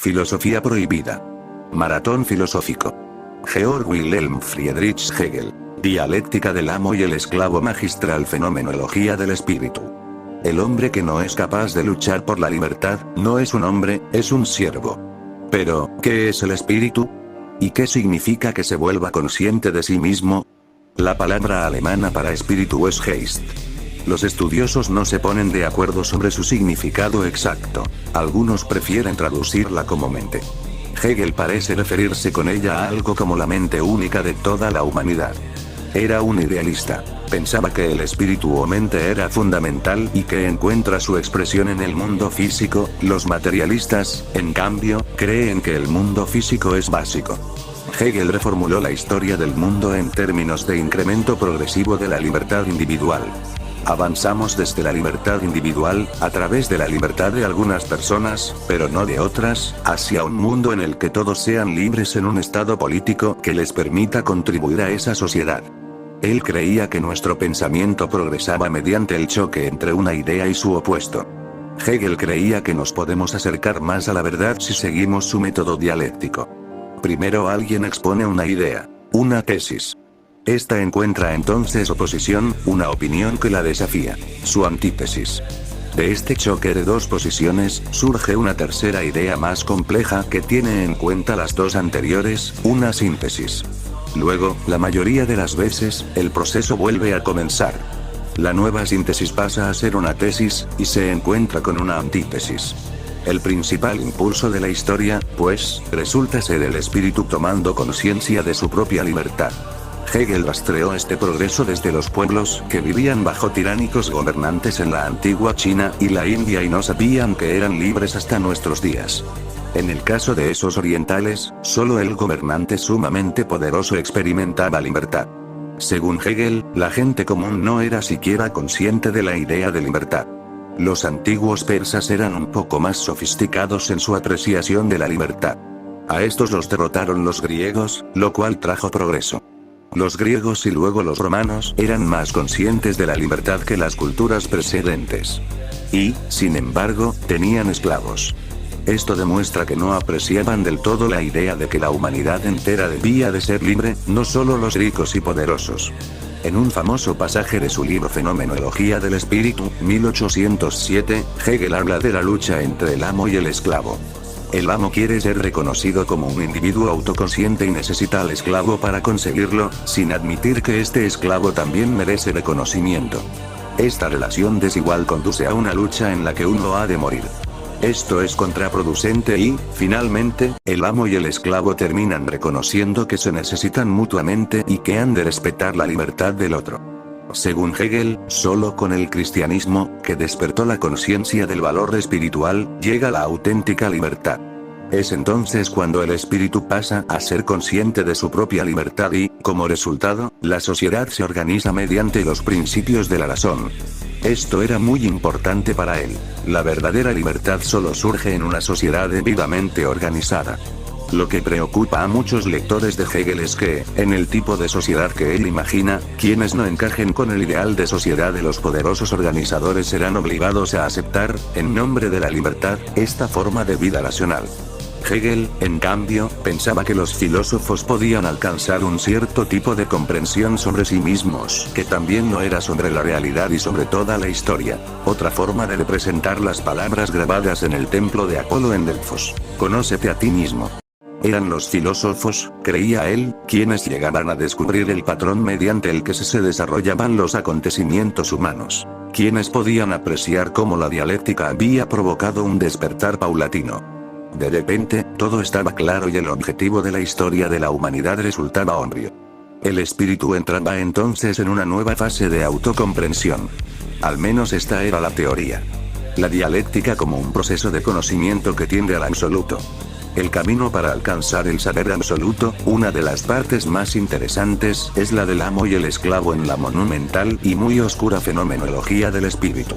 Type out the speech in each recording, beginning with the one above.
Filosofía prohibida. Maratón filosófico. Georg Wilhelm Friedrich Hegel. Dialéctica del amo y el esclavo magistral. Fenomenología del espíritu. El hombre que no es capaz de luchar por la libertad, no es un hombre, es un siervo. Pero, ¿qué es el espíritu? ¿Y qué significa que se vuelva consciente de sí mismo? La palabra alemana para espíritu es Geist. Los estudiosos no se ponen de acuerdo sobre su significado exacto. Algunos prefieren traducirla como mente. Hegel parece referirse con ella a algo como la mente única de toda la humanidad. Era un idealista. Pensaba que el espíritu o mente era fundamental y que encuentra su expresión en el mundo físico. Los materialistas, en cambio, creen que el mundo físico es básico. Hegel reformuló la historia del mundo en términos de incremento progresivo de la libertad individual. Avanzamos desde la libertad individual, a través de la libertad de algunas personas, pero no de otras, hacia un mundo en el que todos sean libres en un estado político que les permita contribuir a esa sociedad. Él creía que nuestro pensamiento progresaba mediante el choque entre una idea y su opuesto. Hegel creía que nos podemos acercar más a la verdad si seguimos su método dialéctico. Primero alguien expone una idea, una tesis. Esta encuentra entonces oposición, una opinión que la desafía, su antítesis. De este choque de dos posiciones, surge una tercera idea más compleja que tiene en cuenta las dos anteriores, una síntesis. Luego, la mayoría de las veces, el proceso vuelve a comenzar. La nueva síntesis pasa a ser una tesis, y se encuentra con una antítesis. El principal impulso de la historia, pues, resulta ser el espíritu tomando conciencia de su propia libertad. Hegel rastreó este progreso desde los pueblos que vivían bajo tiránicos gobernantes en la antigua China y la India y no sabían que eran libres hasta nuestros días. En el caso de esos orientales, solo el gobernante sumamente poderoso experimentaba libertad. Según Hegel, la gente común no era siquiera consciente de la idea de libertad. Los antiguos persas eran un poco más sofisticados en su apreciación de la libertad. A estos los derrotaron los griegos, lo cual trajo progreso. Los griegos y luego los romanos eran más conscientes de la libertad que las culturas precedentes. Y, sin embargo, tenían esclavos. Esto demuestra que no apreciaban del todo la idea de que la humanidad entera debía de ser libre, no solo los ricos y poderosos. En un famoso pasaje de su libro Fenomenología del Espíritu, 1807, Hegel habla de la lucha entre el amo y el esclavo. El amo quiere ser reconocido como un individuo autoconsciente y necesita al esclavo para conseguirlo, sin admitir que este esclavo también merece reconocimiento. Esta relación desigual conduce a una lucha en la que uno ha de morir. Esto es contraproducente y, finalmente, el amo y el esclavo terminan reconociendo que se necesitan mutuamente y que han de respetar la libertad del otro. Según Hegel, solo con el cristianismo, que despertó la conciencia del valor espiritual, llega la auténtica libertad. Es entonces cuando el espíritu pasa a ser consciente de su propia libertad y, como resultado, la sociedad se organiza mediante los principios de la razón. Esto era muy importante para él. La verdadera libertad solo surge en una sociedad debidamente organizada. Lo que preocupa a muchos lectores de Hegel es que, en el tipo de sociedad que él imagina, quienes no encajen con el ideal de sociedad de los poderosos organizadores serán obligados a aceptar, en nombre de la libertad, esta forma de vida racional. Hegel, en cambio, pensaba que los filósofos podían alcanzar un cierto tipo de comprensión sobre sí mismos, que también lo era sobre la realidad y sobre toda la historia. Otra forma de representar las palabras grabadas en el templo de Apolo en Delfos: conócete a ti mismo. Eran los filósofos, creía él, quienes llegaban a descubrir el patrón mediante el que se desarrollaban los acontecimientos humanos, quienes podían apreciar cómo la dialéctica había provocado un despertar paulatino. De repente, todo estaba claro y el objetivo de la historia de la humanidad resultaba obvio. El espíritu entraba entonces en una nueva fase de autocomprensión. Al menos esta era la teoría. La dialéctica como un proceso de conocimiento que tiende al absoluto. El camino para alcanzar el saber absoluto, una de las partes más interesantes, es la del amo y el esclavo en la monumental y muy oscura fenomenología del espíritu.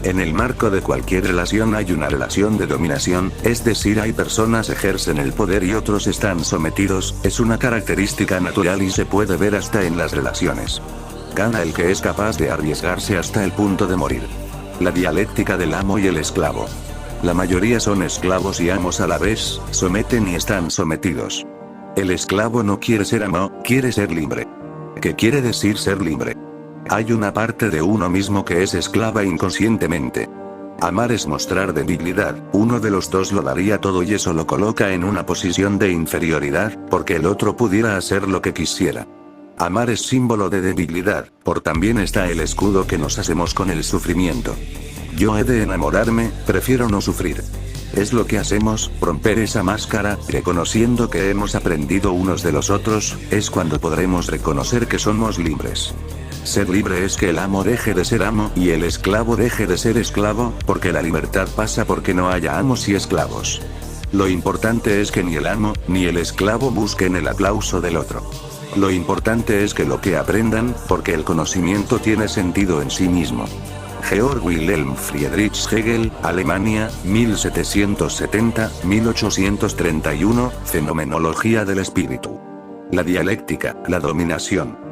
En el marco de cualquier relación hay una relación de dominación, es decir, hay personas ejercen el poder y otros están sometidos, es una característica natural y se puede ver hasta en las relaciones. Gana el que es capaz de arriesgarse hasta el punto de morir. La dialéctica del amo y el esclavo. La mayoría son esclavos y amos a la vez, someten y están sometidos. El esclavo no quiere ser amo, quiere ser libre. ¿Qué quiere decir ser libre? Hay una parte de uno mismo que es esclava inconscientemente. Amar es mostrar debilidad, uno de los dos lo daría todo y eso lo coloca en una posición de inferioridad, porque el otro pudiera hacer lo que quisiera. Amar es símbolo de debilidad, por también está el escudo que nos hacemos con el sufrimiento. Yo he de enamorarme, prefiero no sufrir. Es lo que hacemos, romper esa máscara, reconociendo que hemos aprendido unos de los otros, es cuando podremos reconocer que somos libres. Ser libre es que el amo deje de ser amo y el esclavo deje de ser esclavo, porque la libertad pasa porque no haya amos y esclavos. Lo importante es que ni el amo, ni el esclavo busquen el aplauso del otro. Lo importante es que lo que aprendan, porque el conocimiento tiene sentido en sí mismo. Georg Wilhelm Friedrich Hegel, Alemania, 1770-1831, Fenomenología del espíritu. La dialéctica, la dominación.